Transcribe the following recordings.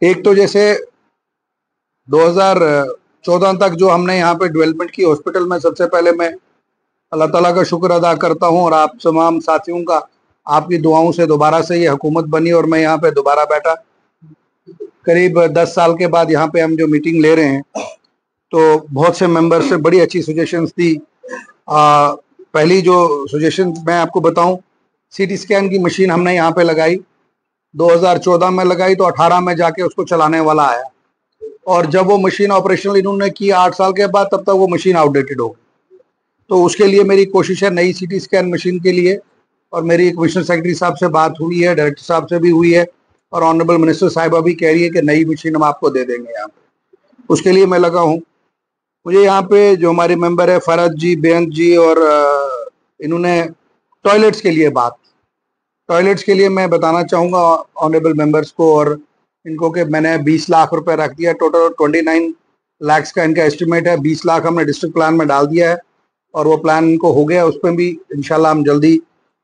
एक तो जैसे 2014 तक जो हमने यहाँ पे डेवलपमेंट की हॉस्पिटल में, सबसे पहले मैं अल्लाह ताला का शुक्र अदा करता हूँ और आप तमाम साथियों का, आपकी दुआओं से दोबारा से ये हुकूमत बनी और मैं यहाँ पे दोबारा बैठा। करीब 10 साल के बाद यहाँ पे हम जो मीटिंग ले रहे हैं, तो बहुत से मेंबर्स से बड़ी अच्छी सजेशंस दी। पहली जो सजेशन मैं आपको बताऊं, सीटी स्कैन की मशीन हमने यहाँ पे लगाई, 2014 में लगाई, तो 18 में जाके उसको चलाने वाला आया। और जब वो मशीन ऑपरेशनल इन्होंने की 8 साल के बाद, तब तक वो मशीन आउटडेटेड हो गई। तो उसके लिए मेरी कोशिश है नई सीटी स्कैन मशीन के लिए, और मेरी कमिश्नर सेक्रेटरी साहब से बात हुई है, डायरेक्टर साहब से भी हुई है, और ऑनरेबल मिनिस्टर साहिबा भी कह रही है कि नई मशीन हम आपको दे देंगे यहाँ पे। उसके लिए मैं लगा हूँ। मुझे यहाँ पे जो हमारे मेंबर है फरद जी, बेअंत जी, और इन्होंने टॉयलेट्स के लिए टॉयलेट्स के लिए मैं बताना चाहूँगा ऑनरेबल मेंबर्स को और इनको कि मैंने 20 लाख रुपए रख दिया। टोटल 29 लाख का इनका एस्टिमेट है। 20 लाख हमने डिस्ट्रिक्ट प्लान में डाल दिया है और वो प्लान इनको हो गया। उस पर भी इंशाल्लाह हम जल्दी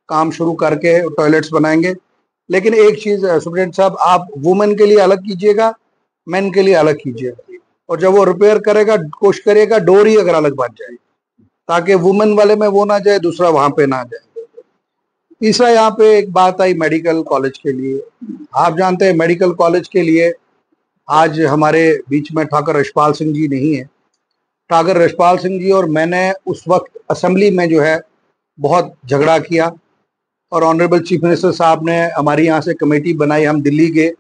काम शुरू करके टॉयलेट्स बनाएंगे। लेकिन एक चीज़ सुप्रीडेंट साहब, आप वुमेन के लिए अलग कीजिएगा, मेन के लिए अलग कीजिएगा, और जब वो रिपेयर करेगा कोशिश करिएगा डोर ही अगर अलग बन जाए, ताकि वुमेन वाले में वो ना जाए, दूसरा वहां पे ना जाए। तीसरा यहाँ पे एक बात आई मेडिकल कॉलेज के लिए। आप जानते हैं मेडिकल कॉलेज के लिए आज हमारे बीच में ठाकुर यशपाल सिंह जी नहीं है। ठाकुर यशपाल सिंह जी और मैंने उस वक्त असेंबली में जो है बहुत झगड़ा किया, और ऑनरेबल चीफ मिनिस्टर साहब ने हमारी यहाँ से कमेटी बनाई, हम दिल्ली गए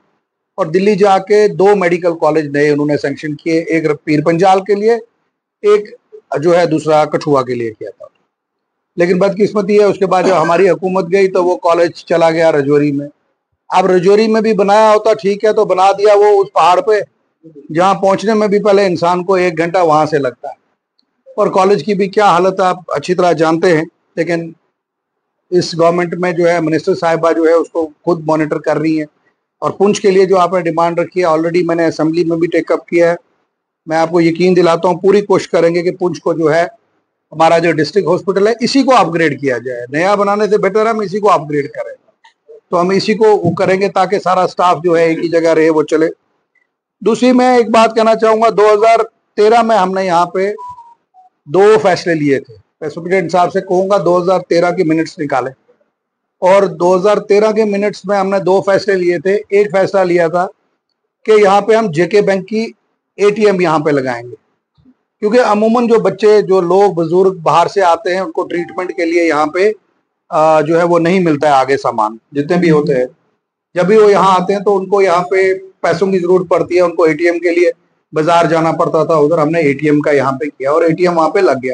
और दिल्ली जाके 2 मेडिकल कॉलेज नए उन्होंने सैंक्शन किए, एक पीर पंजाल के लिए, एक जो है दूसरा कठुआ के लिए किया था। लेकिन बदकिस्मती है, उसके बाद जब हमारी हुकूमत गई तो वो कॉलेज चला गया रजौरी में। अब रजौरी में भी बनाया होता ठीक है, तो बना दिया वो उस पहाड़ पे जहाँ पहुंचने में भी पहले इंसान को 1 घंटा वहां से लगता है। और कॉलेज की भी क्या हालत आप अच्छी तरह जानते हैं। लेकिन इस गवर्नमेंट में जो है मिनिस्टर साहिबा जो है उसको खुद मॉनिटर कर रही है। और पुंछ के लिए जो आपने डिमांड रखी है, ऑलरेडी मैंने असेंबली में भी टेकअप किया है। मैं आपको यकीन दिलाता हूँ पूरी कोशिश करेंगे कि पुंछ को जो है हमारा जो डिस्ट्रिक्ट हॉस्पिटल है इसी को अपग्रेड किया जाए। नया बनाने से बेटर हम इसी को अपग्रेड करें, तो हम इसी को वो करेंगे ताकि सारा स्टाफ जो है एक ही जगह रहे, वो चले। दूसरी मैं एक बात कहना चाहूंगा, 2013 में हमने यहाँ पे 2 फैसले लिए थे। मैं सुप्रीडेंट साहब से कहूंगा 2013 के मिनट्स निकालें, और 2013 के मिनट्स में हमने 2 फैसले लिए थे। एक फैसला लिया था कि यहाँ पे हम जेके बैंक की एटीएम यहाँ पे लगाएंगे, क्योंकि अमूमन जो बच्चे, जो लोग बुजुर्ग बाहर से आते हैं, उनको ट्रीटमेंट के लिए यहाँ पे जो है वो नहीं मिलता है आगे सामान, जितने भी होते हैं। जब भी वो यहाँ आते हैं तो उनको यहाँ पे पैसों की जरूरत पड़ती है, उनको एटीएम के लिए बाजार जाना पड़ता था। उधर हमने एटीएम का यहाँ पे किया और एटीएम वहां पे लग गया।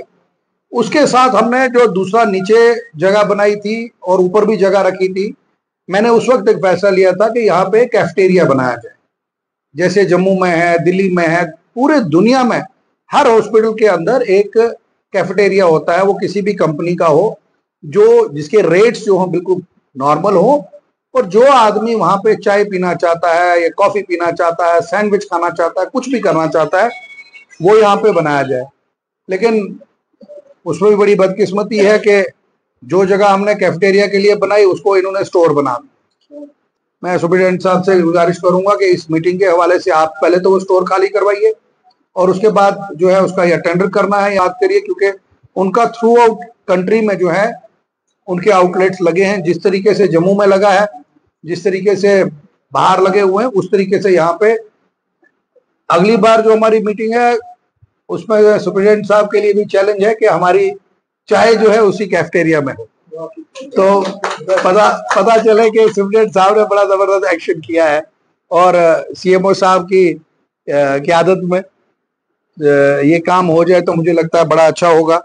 उसके साथ हमने जो दूसरा नीचे जगह बनाई थी और ऊपर भी जगह रखी थी, मैंने उस वक्त एक फैसला लिया था कि यहाँ पे कैफेटेरिया बनाया जाए, जैसे जम्मू में है, दिल्ली में है, पूरे दुनिया में हर हॉस्पिटल के अंदर एक कैफेटेरिया होता है, वो किसी भी कंपनी का हो, जो जिसके रेट्स जो हो बिल्कुल नॉर्मल हो, और जो आदमी वहां पे चाय पीना चाहता है या कॉफी पीना चाहता है, सैंडविच खाना चाहता है, कुछ भी करना चाहता है, वो यहाँ पे बनाया जाए। लेकिन उसमें भी बड़ी बदकिस्मती है कि जो जगह हमने कैफेटेरिया के लिए बनाई उसको इन्होंने स्टोर बना दिया। मैं सुप्रीडेंट साहब से गुजारिश करूंगा कि इस मीटिंग के हवाले से आप पहले तो वो स्टोर खाली करवाइए, और उसके बाद जो है उसका या टेंडर करना है, याद करिए, क्योंकि उनका थ्रू आउट कंट्री में जो है उनके आउटलेट्स लगे हैं। जिस तरीके से जम्मू में लगा है, जिस तरीके से बाहर लगे हुए हैं, उस तरीके से यहाँ पे अगली बार जो हमारी मीटिंग है उसमें सुप्रीडेंट साहब के लिए भी चैलेंज है कि हमारी चाय जो है उसी कैफेटेरिया में हो, तो पता चले कि सुप्रीडेंट साहब ने बड़ा जबरदस्त एक्शन किया है, और सीएमओ साहब की क़यादत में ये काम हो जाए तो मुझे लगता है बड़ा अच्छा होगा।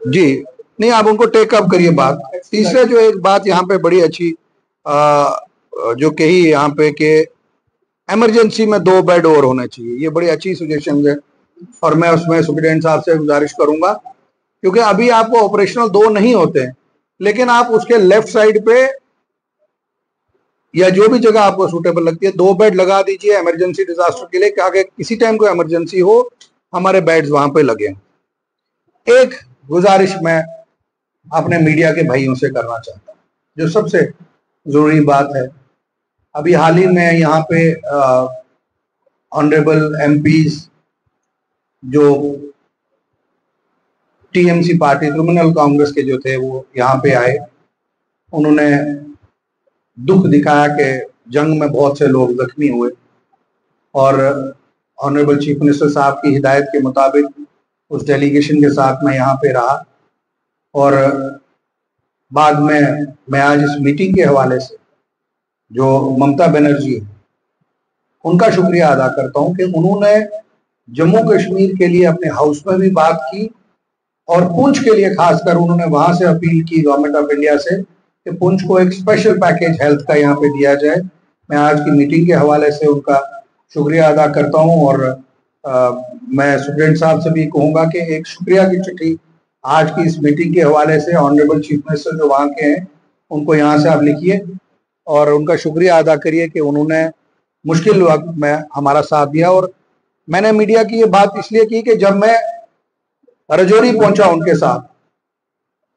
जी नहीं, आप उनको टेकअप करिए बात। तीसरे जो एक बात यहाँ पे बड़ी अच्छी जो कही यहाँ पे कि इमरजेंसी में 2 बेड और होने चाहिए, ये बड़ी अच्छी सजेशन है, और मैं उसमें सुप्रीडेंट साहब से गुजारिश करूंगा, क्योंकि अभी आपको ऑपरेशनल 2 नहीं होते हैं, लेकिन आप उसके लेफ्ट साइड पे या जो भी जगह आपको सूटेबल लगती है 2 बेड लगा दीजिए इमरजेंसी डिजास्टर के लिए, कि आगे किसी टाइम कोई इमरजेंसी हो हमारे बेड्स वहां पे लगे। एक गुजारिश मैं अपने मीडिया के भाइयों से करना चाहता हूँ, जो सबसे जरूरी बात है, अभी हाल ही में यहाँ पे ऑनरेबल एमपीज जो टीएमसी पार्टी तृणमूल कांग्रेस के जो थे वो यहाँ पे आए। उन्होंने दुख दिखाया कि जंग में बहुत से लोग जख्मी हुए और ऑनरेबल चीफ मिनिस्टर साहब की हिदायत के मुताबिक उस डेलीगेशन के साथ मैं यहाँ पे रहा। और बाद में मैं आज इस मीटिंग के हवाले से जो ममता बनर्जी है उनका शुक्रिया अदा करता हूँ कि उन्होंने जम्मू कश्मीर के लिए अपने हाउस में भी बात की और पुंछ के लिए खासकर उन्होंने वहां से अपील की गवर्नमेंट ऑफ इंडिया से कि पुंछ को एक स्पेशल पैकेज हेल्थ का यहाँ पे दिया जाए। मैं आज की मीटिंग के हवाले से उनका शुक्रिया अदा करता हूँ और मैं सुप्रीडेंट साहब से भी कहूँगा कि एक शुक्रिया की चिट्ठी आज की इस मीटिंग के हवाले से ऑनरेबल चीफ मिनिस्टर जो वहाँ के हैं उनको यहाँ से आप लिखिए और उनका शुक्रिया अदा करिए कि उन्होंने मुश्किल वक्त में हमारा साथ दिया। और मैंने मीडिया की ये बात इसलिए की कि जब मैं रजौरी पहुंचा उनके साथ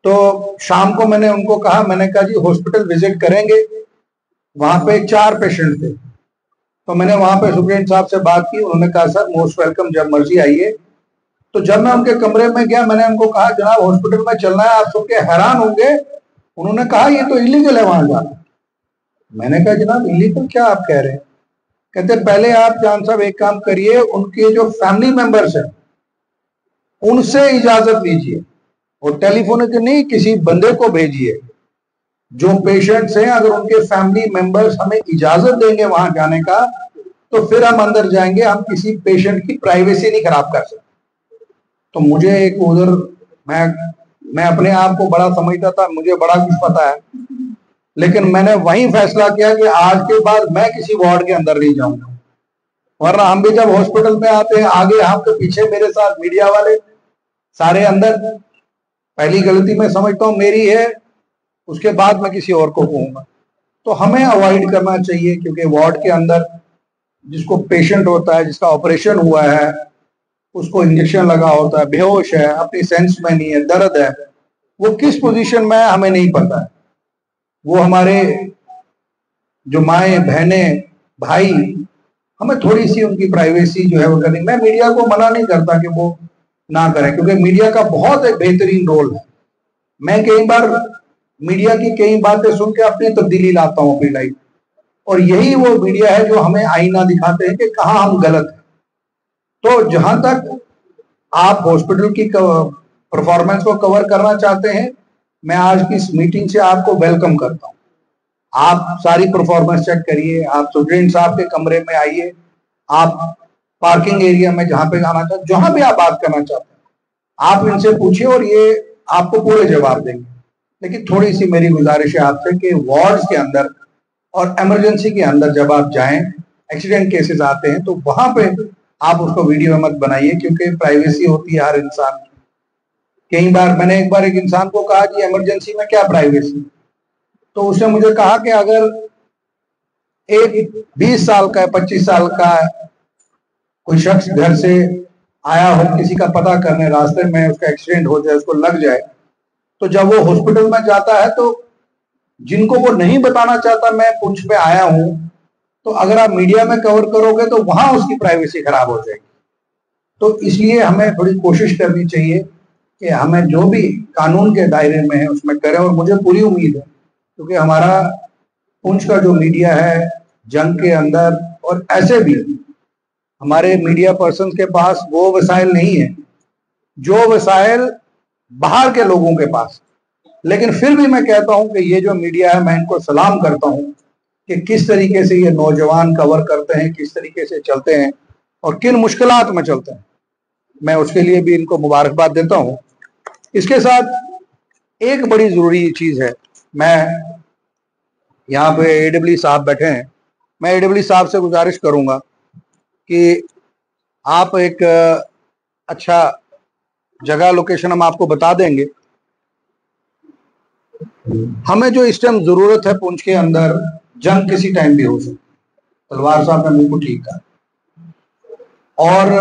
तो शाम को मैंने उनको कहा, मैंने कहा जी हॉस्पिटल विजिट करेंगे। वहां पे 4 पेशेंट थे तो मैंने वहां पे सुप्रीडेंट साहब से बात की। उन्होंने कहा सर मोस्ट वेलकम, जब मर्जी आइए। तो जब मैं उनके कमरे में गया मैंने उनको कहा जनाब हॉस्पिटल में चलना है, आप सबके हैरान होंगे। उन्होंने कहा ये तो इलीगल है वहां जाना। मैंने कहा जनाब इलीगल क्या आप कह रहे हैं? कहते पहले आप जान साहब एक काम करिए, उनके जो फैमिली मेंबर्स हैं उनसे इजाजत लीजिए और टेलीफोनिक नहीं किसी बंदे को भेजिए। जो पेशेंट्स हैं अगर उनके फैमिली मेंबर्स हमें इजाजत देंगे वहां जाने का तो फिर हम अंदर जाएंगे। हम किसी पेशेंट की प्राइवेसी नहीं खराब कर सकते। तो मुझे एक उधर मैं अपने आप को बड़ा समझता था, मुझे बड़ा कुछ पता है, लेकिन मैंने वही फैसला किया कि आज के बाद मैं किसी वार्ड के अंदर नहीं जाऊंगा। वरना हम भी जब हॉस्पिटल में आते हैं आगे हम तो पीछे मेरे साथ मीडिया वाले सारे अंदर। पहली गलती मैं समझता हूँ मेरी है, उसके बाद मैं किसी और को कहूंगा। तो हमें अवॉइड करना चाहिए क्योंकि वार्ड के अंदर जिसको पेशेंट होता है, जिसका ऑपरेशन हुआ है, उसको इंजेक्शन लगा होता है, बेहोश है, अपनी सेंस में नहीं है, दर्द है, वो किस पोजीशन में है हमें नहीं पता है। वो हमारे जो माएँ बहनें भाई, हमें थोड़ी सी उनकी प्राइवेसी जो है वो करनी। मैं मीडिया को मना नहीं करता कि वो ना करें क्योंकि मीडिया का बहुत एक बेहतरीन रोल है। मैं कई बार मीडिया की कई बातें सुन के अपनी तब्दीली लाता हूँ अपनी लाइफ, और यही वो मीडिया है जो हमें आईना दिखाते हैं कि कहाँ हम गलत हैं। तो जहां तक आप हॉस्पिटल की परफॉर्मेंस को कवर करना चाहते हैं, मैं आज की इस मीटिंग से आपको वेलकम करता हूँ। आप सारी परफॉर्मेंस चेक करिए, आप सुप्रीडेंट साहब के कमरे में आइए, आप पार्किंग एरिया में जहां पे जाना चाहते, जहां भी आप बात करना चाहते हैं आप इनसे पूछिए और ये आपको पूरे जवाब देंगे। लेकिन थोड़ी सी मेरी गुजारिश है आपसे कि वार्ड्स के अंदर और इमरजेंसी के अंदर जब आप जाएं, एक्सीडेंट केसेस आते हैं तो वहां पे आप उसको वीडियो मत बनाइए क्योंकि प्राइवेसी होती है हर इंसान की। कई बार मैंने एक बार एक इंसान को कहा कि इमरजेंसी में क्या प्राइवेसी, तो उसने मुझे कहा कि अगर एक 20 साल का 25 साल का कोई शख्स घर से आया हो किसी का पता करने, रास्ते में उसका एक्सीडेंट हो जाए, उसको लग जाए, तो जब वो हॉस्पिटल में जाता है तो जिनको वो नहीं बताना चाहता मैं पुंछ पे आया हूं, तो अगर आप मीडिया में कवर करोगे तो वहां उसकी प्राइवेसी खराब हो जाएगी। तो इसलिए हमें थोड़ी कोशिश करनी चाहिए कि हमें जो भी कानून के दायरे में है उसमें करें। और मुझे पूरी उम्मीद है क्योंकि हमारा पुंछ का जो मीडिया है जंग के अंदर और ऐसे भी हमारे मीडिया पर्सन के पास वो वसाइल नहीं है जो वसाइल बाहर के लोगों के पास। लेकिन फिर भी मैं कहता हूं कि ये जो मीडिया है मैं इनको सलाम करता हूं कि किस तरीके से ये नौजवान कवर करते हैं, किस तरीके से चलते हैं और किन मुश्किलात में चलते हैं। मैं उसके लिए भी इनको मुबारकबाद देता हूं। इसके साथ एक बड़ी जरूरी चीज है, मैं यहाँ पे एडब्ल्यू साहब बैठे हैं, मैं एडब्ल्यू साहब से गुजारिश करूंगा कि आप एक अच्छा जगह लोकेशन हम आपको बता देंगे। हमें जो इस टाइम जरूरत है पुंछ के अंदर, जंग किसी टाइम भी हो सकती, तलवार साहब ने बिल्कुल ठीक कहा, और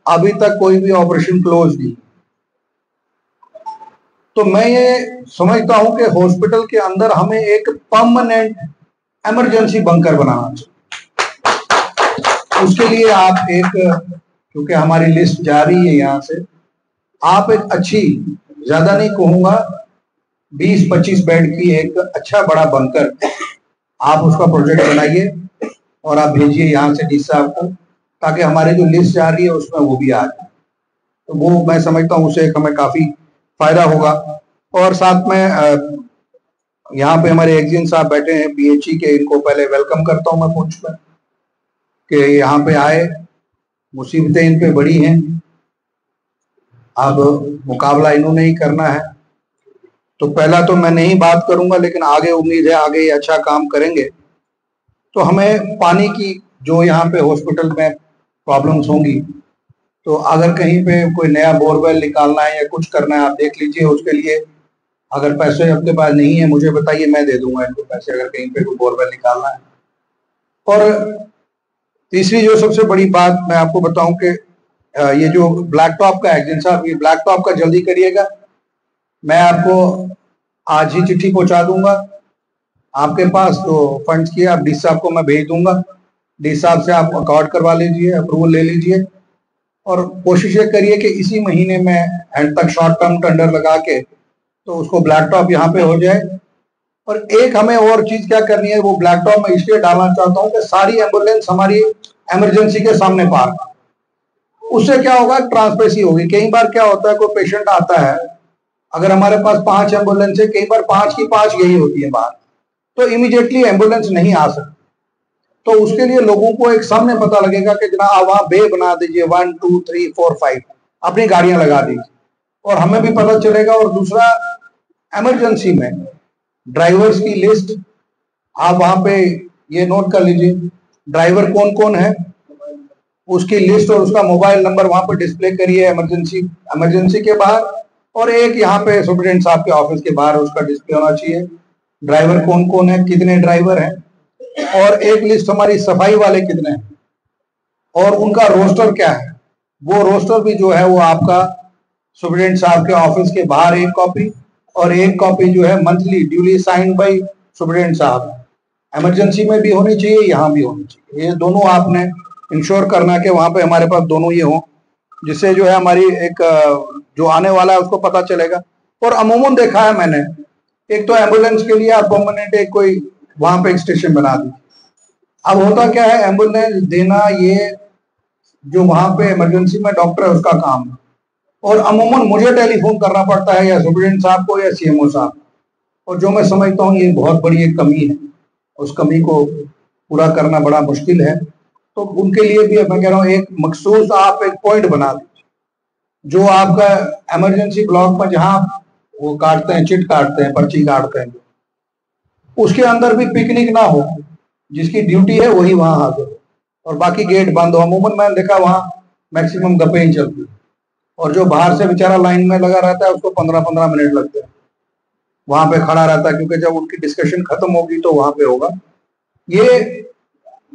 अभी तक कोई भी ऑपरेशन क्लोज नहीं। तो मैं ये समझता हूं कि हॉस्पिटल के अंदर हमें एक परमानेंट इमरजेंसी बंकर बनाना चाहिए। उसके लिए आप एक, क्योंकि हमारी लिस्ट जारी है यहाँ से, आप एक अच्छी, ज्यादा नहीं कहूंगा, 20-25 बेड की एक अच्छा बड़ा बंकर आप उसका प्रोजेक्ट बनाइए और आप भेजिए यहाँ से डी साहब को, ताकि हमारी जो लिस्ट जा रही है उसमें वो भी आ जाए। तो वो मैं समझता हूँ उससे हमें काफी फायदा होगा। और साथ में यहाँ पे हमारे एग्जिन साहब बैठे हैं बीएचई के, इनको पहले वेलकम करता हूँ मैं पूछ कर कि यहाँ पे आए, मुसीबतें इन पे बड़ी हैं, अब मुकाबला इन्होंने ही करना है। तो पहला तो मैं नहीं बात करूंगा, लेकिन आगे उम्मीद है आगे अच्छा काम करेंगे। तो हमें पानी की जो यहाँ पे हॉस्पिटल में प्रॉब्लम्स होंगी, तो अगर कहीं पे कोई नया बोरवेल निकालना है या कुछ करना है, आप देख लीजिए। उसके लिए अगर पैसे आपके पास नहीं है मुझे बताइए, मैं दे दूंगा इनको पैसे, अगर कहीं पे कोई बोरवेल निकालना है। और तीसरी जो सबसे बड़ी बात मैं आपको बताऊं कि ये जो ब्लैक टॉप का एग्जिन साहब, ये ब्लैक टॉप का जल्दी करिएगा। मैं आपको आज ही चिट्ठी पहुंचा दूंगा आपके पास, तो फंड्स की आप डी साहब को मैं भेज दूंगा। डी साहब से आप अकॉर्ड करवा लीजिए, अप्रूवल ले लीजिए, और कोशिश ये करिए कि इसी महीने में एंड तक शॉर्ट टर्म टेंडर लगा के तो उसको ब्लैक टॉप यहाँ पे हो जाए। और एक हमें और चीज क्या करनी है, वो ब्लैक टॉप में इसलिए डालना चाहता हूँ कि सारी एम्बुलेंस हमारी इमरजेंसी के सामने पार्क, उससे क्या होगा, ट्रांसपेरेंसी होगी। कई बार क्या होता है, कोई पेशेंट आता है, अगर हमारे पास 5 एम्बुलेंस है, कई बार 5 की 5 यही होती है बाहर, तो इमीडिएटली एम्बुलेंस नहीं आ सकती। तो उसके लिए लोगों को एक सामने पता लगेगा कि जनाब वहां बे बना दीजिए 1 2 3 4 5, अपनी गाड़ियां लगा दीजिए, और हमें भी पता चलेगा। और दूसरा, इमरजेंसी में ड्राइवर्स की लिस्ट आप वहां पे ये नोट कर लीजिए, ड्राइवर कौन कौन है उसकी लिस्ट, और उसका मोबाइल नंबर वहां पर डिस्प्ले करिए इमरजेंसी के बाहर, और एक यहाँ पे सुप्रीडेंट साहब के ऑफिस के बाहर उसका डिस्प्ले होना चाहिए, ड्राइवर कौन कौन है, कितने ड्राइवर हैं, और एक लिस्ट हमारी सफाई वाले कितने हैं, और उनका रोस्टर क्या है। वो रोस्टर भी जो है वो आपका सुप्रीडेंट साहब के ऑफिस के बाहर एक कॉपी, और एक कॉपी जो है monthly duly signed by superintendent साहब, इमरजेंसी में भी होनी चाहिए, यहाँ भी होनी चाहिए। ये दोनों आपने इंश्योर करना कि वहां पे हमारे पास दोनों ये हों, जिससे जो है हमारी एक जो आने वाला है उसको पता चलेगा। और अमूमन देखा है मैंने, एक तो एम्बुलेंस के लिए आप परमानेंट एक कोई वहां पे एक स्टेशन बना दी। अब होता क्या है, एम्बुलेंस देना ये जो वहां पे इमरजेंसी में डॉक्टर है उसका काम है, और अमूमन मुझे टेलीफोन करना पड़ता है या सुप्रीडेंट साहब को या सीएमओ साहब, और जो मैं समझता हूँ ये बहुत बड़ी एक कमी है, उस कमी को पूरा करना बड़ा मुश्किल है। तो उनके लिए भी मैं कह रहा हूँ एक मखसूस आप एक पॉइंट बना दीजिए, जो आपका इमरजेंसी ब्लॉक पर जहां वो काटते हैं, चिट काटते हैं, पर्ची काटते हैं, उसके अंदर भी पिकनिक ना हो, जिसकी ड्यूटी है वही वहां हाजिर हो, और बाकी गेट बंद हो। अमूमन मैंने देखा वहां मैक्सिमम गप्पे ही चलती है, और जो बाहर से बेचारा लाइन में लगा रहता है उसको 15-15 मिनट लगते हैं वहां पे खड़ा रहता है, क्योंकि जब उनकी डिस्कशन खत्म होगी तो वहां पे होगा। ये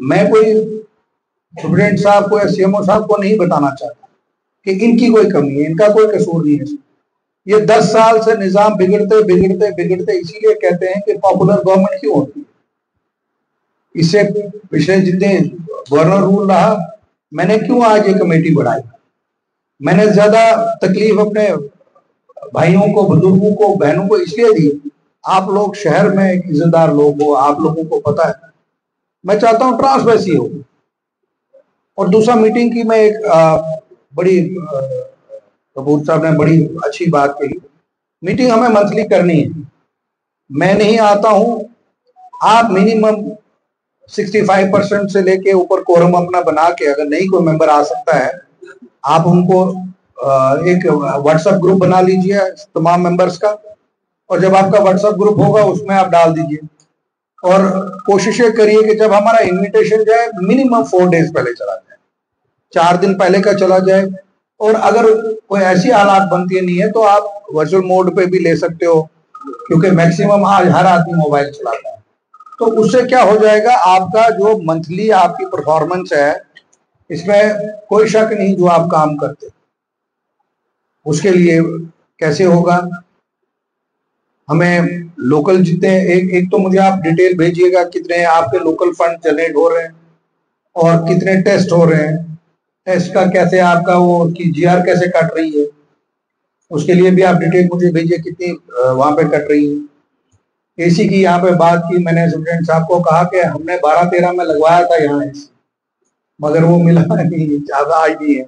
मैं कोई सुप्रीडेंट साहब को या सीएमओ साहब को नहीं बताना चाहता कि इनकी कोई कमी है, इनका कोई कसूर नहीं है। ये 10 साल से निजाम बिगड़ते बिगड़ते बिगड़ते, इसीलिए कहते हैं कि पॉपुलर गवर्नमेंट क्यों होती है। इससे पिछले जितने गवर्नर रूल रहा, मैंने क्यों आज ये कमेटी बढ़ाई, मैंने ज्यादा तकलीफ अपने भाइयों को, बुजुर्गों को, बहनों को इसलिए दी। आप लोग शहर में एक इज्जतदार लोग हो, आप लोगों को पता है, मैं चाहता हूँ ट्रांसपेरेंसी हो। और दूसरा, मीटिंग की मैं एक बड़ी कपूर साहब ने बड़ी अच्छी बात कही, मीटिंग हमें मंथली करनी है। मैं नहीं आता हूं, आप मिनिमम 65% से लेके ऊपर कोरम अपना बना के, अगर नहीं कोई मेंबर आ सकता है, आप उनको एक व्हाट्सएप ग्रुप बना लीजिए तमाम मेंबर्स का, और जब आपका व्हाट्सएप ग्रुप होगा उसमें आप डाल दीजिए। और कोशिश करिए कि जब हमारा इनविटेशन जाए मिनिमम 4 डेज पहले चला जाए, 4 दिन पहले का चला जाए। और अगर कोई ऐसी हालात बनती नहीं है तो आप वर्चुअल मोड पे भी ले सकते हो, क्योंकि मैक्सिमम आज हर आदमी मोबाइल चलाता है। तो उससे क्या हो जाएगा, आपका जो मंथली आपकी परफॉर्मेंस है, इसमें कोई शक नहीं जो आप काम करते। उसके लिए कैसे होगा, हमें लोकल जितने एक एक तो मुझे आप डिटेल भेजिएगा कितने आपके लोकल फंड जनरेट हो रहे हैं और कितने टेस्ट हो रहे हैं, टेस्ट का कैसे आपका वो की जीआर कैसे कट रही है, उसके लिए भी आप डिटेल मुझे भेजिए कितनी वहां पे कट रही है। एसी की यहाँ पे बात की मैंने सुप्रीटेंडेंट साहब को कहा कि हमने 12-13 में लगवाया था यहाँ एसी, मगर वो मिला नहीं, ज्यादा आई नहीं है,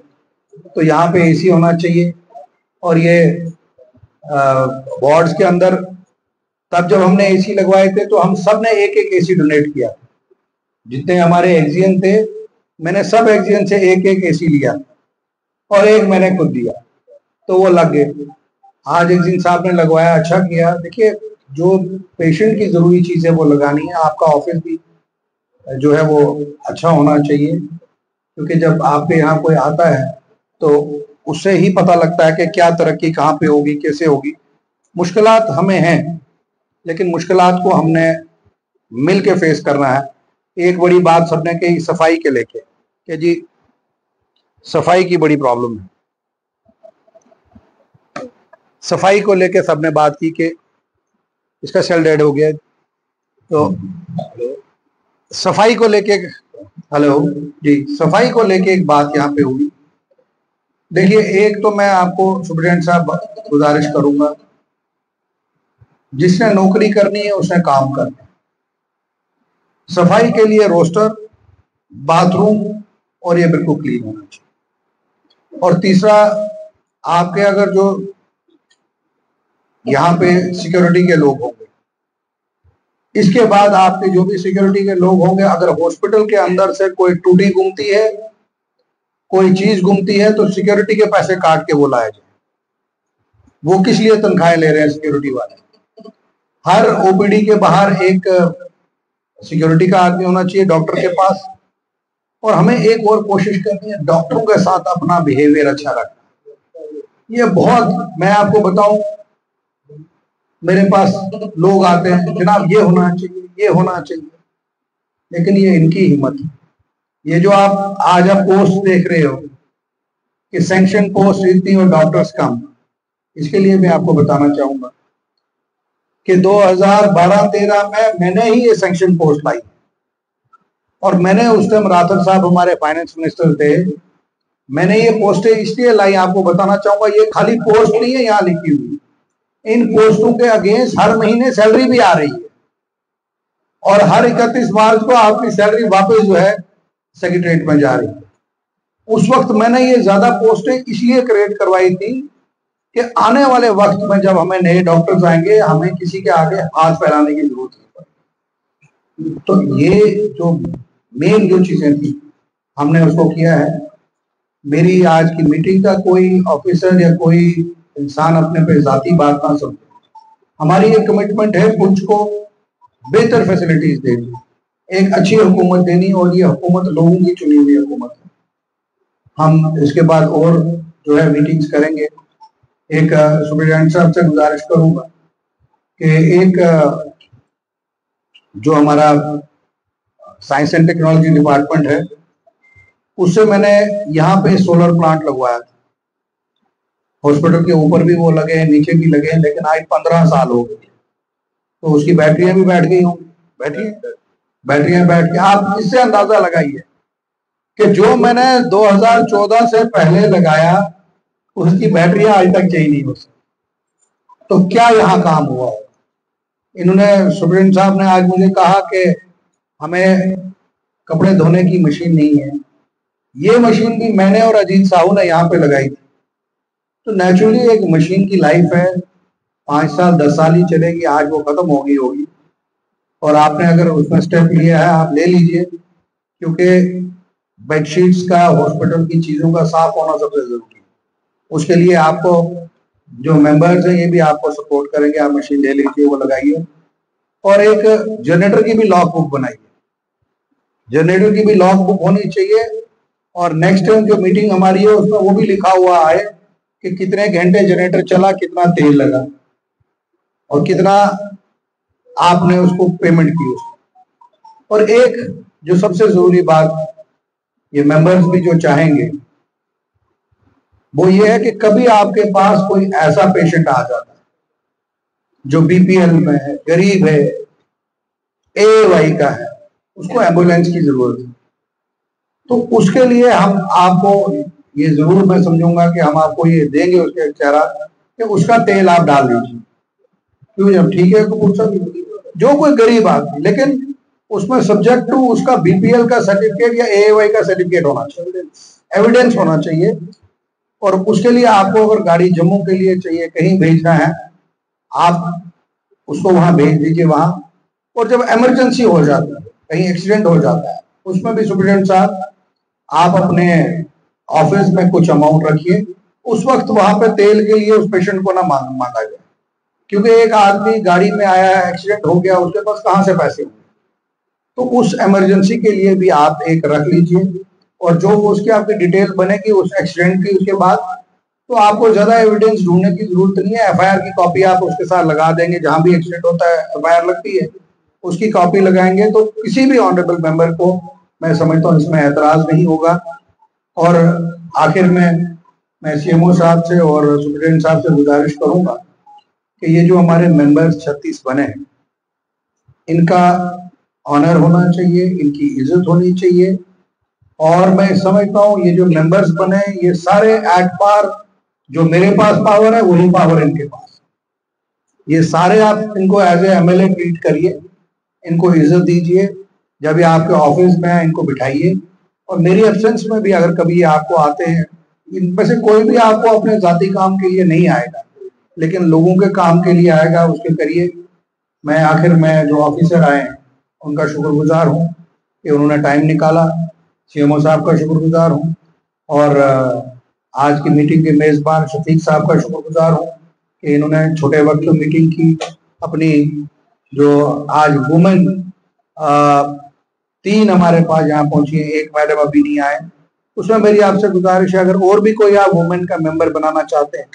तो यहाँ पे एसी होना चाहिए। और ये वार्ड्स के अंदर तब जब हमने एसी लगवाए थे तो हम सब ने एक एक एसी डोनेट किया, जितने हमारे एक्सियन थे मैंने सब एक्सियन से एक एक एसी लिया और एक मैंने खुद दिया, तो वो लग गए। आज एक्सियन साहब ने लगवाया, अच्छा किया। देखिए जो पेशेंट की जरूरी चीज है वो लगानी है। आपका ऑफिस भी जो है वो अच्छा होना चाहिए, क्योंकि जब आपके यहाँ कोई आता है तो उससे ही पता लगता है कि क्या तरक्की कहाँ पे होगी, कैसे होगी। मुश्किलात हमें हैं, लेकिन मुश्किलात को हमने मिल के फेस करना है। एक बड़ी बात सबने कही सफाई के लेके कि जी सफाई की बड़ी प्रॉब्लम है, सफाई को लेके सबने बात की कि इसका सेल डेड हो गया, तो सफाई को लेके, हेलो जी, सफाई को लेके एक बात यहाँ पे हुई। देखिए एक तो मैं आपको सुप्रीटेंडेंट साहब गुजारिश करूंगा, जिसने नौकरी करनी है उसने काम करना है। सफाई के लिए रोस्टर, बाथरूम और ये बिल्कुल क्लीन होना चाहिए। और तीसरा, आपके अगर जो यहाँ पे सिक्योरिटी के लोग होंगे, इसके बाद आपके जो भी सिक्योरिटी के लोग होंगे, अगर हॉस्पिटल के अंदर से कोई टूटी गुमती है, कोई चीज गुमती है, तो सिक्योरिटी के पैसे काट के वो लाया जाए। वो किस लिए तनख्वाहें ले रहे हैं सिक्योरिटी वाले? हर ओपीडी के बाहर एक सिक्योरिटी का आदमी होना चाहिए डॉक्टर के पास, और हमें एक और कोशिश करनी है डॉक्टरों के साथ अपना बिहेवियर अच्छा रखना। ये बहुत, मैं आपको बताऊं, मेरे पास लोग आते हैं, जनाब ये होना चाहिए, ये होना चाहिए, लेकिन ये इनकी हिम्मत है। ये जो आज आप पोस्ट देख रहे हो कि सैंक्शन पोस्ट इतनी और डॉक्टर्स कम, इसके लिए मैं आपको बताना चाहूंगा कि 2012-13 में मैंने ही ये सैंक्शन पोस्ट लाई, और मैंने उस टाइम राठौर साहब हमारे फाइनेंस मिनिस्टर थे, मैंने ये पोस्टें इसलिए लाई, आपको बताना चाहूंगा, ये खाली पोस्ट नहीं है यहाँ लिखी हुई, इन पोस्टों के अगेंस्ट हर महीने सैलरी भी आ रही है, और हर 31 मार्च को आपकी सैलरी वापस जो है सेक्रेटरीट में जा रही है। उस वक्त मैंने ये ज्यादा पोस्टें इसलिए क्रिएट करवाई थी कि आने वाले वक्त में जब हमें नए डॉक्टर्स आएंगे, हमें किसी के आगे हाथ फैलाने की जरूरत नहीं पड़ेगी। तो ये जो मेन जो चीजें थी हमने उसको किया है। मेरी आज की मीटिंग का कोई ऑफिसर या कोई इंसान अपने पे जाती बात ना समझे, हमारी एक कमिटमेंट है पुंछ को बेहतर फैसिलिटीज देनी, एक अच्छी हुकूमत देनी, और ये हुकूमत लोगों की चुनी हुई हुकूमत है। हम इसके बाद और जो है मीटिंग्स करेंगे। एक सुप्रीटेंडेंट साहब से गुजारिश करूंगा कि एक जो हमारा साइंस एंड टेक्नोलॉजी डिपार्टमेंट है, उससे मैंने यहाँ पे सोलर प्लांट लगवाया था। हॉस्पिटल के ऊपर भी वो लगे हैं, नीचे भी लगे हैं, लेकिन आज 15 साल हो गए, तो उसकी बैटरियां भी बैठ गई होंगी। बैटरियां बैठ के आप इससे अंदाजा लगाइए कि जो मैंने 2014 से पहले लगाया उसकी बैटरियां आज तक चेंज नहीं हो सकती। तो क्या यहाँ काम हुआ है? इन्होंने, सुप्रीटेंडेंट साहब ने आज मुझे कहा कि हमें कपड़े धोने की मशीन नहीं है। ये मशीन भी मैंने और अजीत साहू ने यहाँ पे लगाई थी। तो नेचुरली एक मशीन की लाइफ है 5 साल 10 साल ही चलेगी, आज वो खत्म हो गई होगी, और आपने अगर उसमें स्टेप लिया है आप ले लीजिए, क्योंकि बेडशीट्स का, हॉस्पिटल की चीजों का साफ होना सबसे जरूरी है। उसके लिए आपको जो मेंबर्स हैं ये भी आपको सपोर्ट करेंगे, आप मशीन ले लीजिए, वो लगाइए, और एक जनरेटर की भी लॉग बुक बनाइए, जनरेटर की भी लॉग बुक होनी चाहिए, और नेक्स्ट टाइम जो मीटिंग हमारी है उसमें वो भी लिखा हुआ है कि कितने घंटे जनरेटर चला, कितना तेल लगा, और कितना आपने उसको पेमेंट की उसको। और एक जो सबसे जरूरी बात, ये मेंबर्स भी जो चाहेंगे, वो ये है कि कभी आपके पास कोई ऐसा पेशेंट आ जाता है जो बीपीएल में है, गरीब है, एवाई का है, उसको एम्बुलेंस की जरूरत है, तो उसके लिए हम आपको ये जरूर मैं समझूंगा कि हम आपको ये देंगे उसके चेहरा कि उसका तेल आप डाल दीजिए, क्यों जब ठीक है कपूरथला जो कोई गरीब आदमी, लेकिन उसमें सब्जेक्ट टू उसका बीपीएल का सर्टिफिकेट या एएवाई का सर्टिफिकेट होना चाहिए, एविडेंस होना चाहिए। और उसके लिए आपको अगर गाड़ी जम्मू के लिए चाहिए, कहीं भेजना है, आप उसको वहां भेज दीजिए वहां। और जब इमरजेंसी हो जाता है, कहीं एक्सीडेंट हो जाता है, उसमें भी सुप्रीडेंट साहब आप अपने ऑफिस में कुछ अमाउंट रखिए, उस वक्त वहां पे तेल के लिए उस पेशेंट को ना मांगा जाए, क्योंकि एक आदमी गाड़ी में आया, एक्सीडेंट हो गया, उसके पास कहां से पैसे होंगे। तो उस इमरजेंसी के लिए भी आप एक रख लीजिए, और जो उसकी आपकी डिटेल बनेगी उस एक्सीडेंट की उसके बाद, तो आपको ज्यादा एविडेंस ढूंढने की जरूरत नहीं है। एफआईआर की कॉपी आप उसके साथ लगा देंगे, जहां भी एक्सीडेंट होता है एफआईआर लगती है, उसकी कॉपी लगाएंगे तो किसी भी ऑनरेबल मेंबर को मैं समझता हूँ इसमें एतराज नहीं होगा। और आखिर में मैं सीएमओ साहब से और सुप्रीडेंट साहब से गुजारिश करूंगा कि ये जो हमारे मेंबर्स 36 बने हैं, इनका ऑनर होना चाहिए, इनकी इज्जत होनी चाहिए। और मैं समझता हूँ ये जो मेंबर्स बने ये सारे एट पार, जो मेरे पास पावर है वही पावर इनके पास, ये सारे आप इनको एज ए एमएलए ट्रीट करिए, इनको इज्जत दीजिए, जब ये आपके ऑफिस में है इनको बिठाइए। और मेरी एब्सेंस में भी अगर कभी ये आपको आते हैं, इनमें से कोई भी आपको अपने जाति काम के लिए नहीं आएगा, लेकिन लोगों के काम के लिए आएगा, उसके करिए। मैं आखिर में जो ऑफिसर आए हैं उनका शुक्रगुजार हूँ कि उन्होंने टाइम निकाला, सीएमओ साहब का शुक्रगुजार हूँ, और आज की मीटिंग के मेजबान शफीक साहब का शुक्रगुजार हूँ कि इन्होंने छोटे वक्त में मीटिंग की। अपनी जो आज वुमेन 3 हमारे पास यहाँ पहुंची है, 1 मैडम अभी नहीं आए, उसमें मेरी आपसे गुजारिश है अगर और भी कोई आप वुमेन का मेंबर बनाना चाहते हैं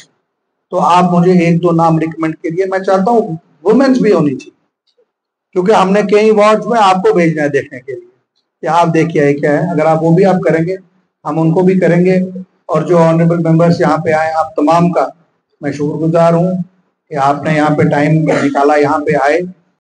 तो आप मुझे 1-2 नाम रिकमेंड करिए। मैं चाहता हूँ वुमेन्स भी होनी चाहिए, क्योंकि हमने कई वार्ड्स में आपको भेजना है देखने के लिए कि आप देखिए क्या है। अगर आप वो भी आप करेंगे, हम उनको भी करेंगे। और जो ऑनरेबल मेंबर्स यहाँ पे आए, आप तमाम का मैं शुक्रगुजार हूँ कि आपने यहाँ पे टाइम निकाला, यहाँ पे आए।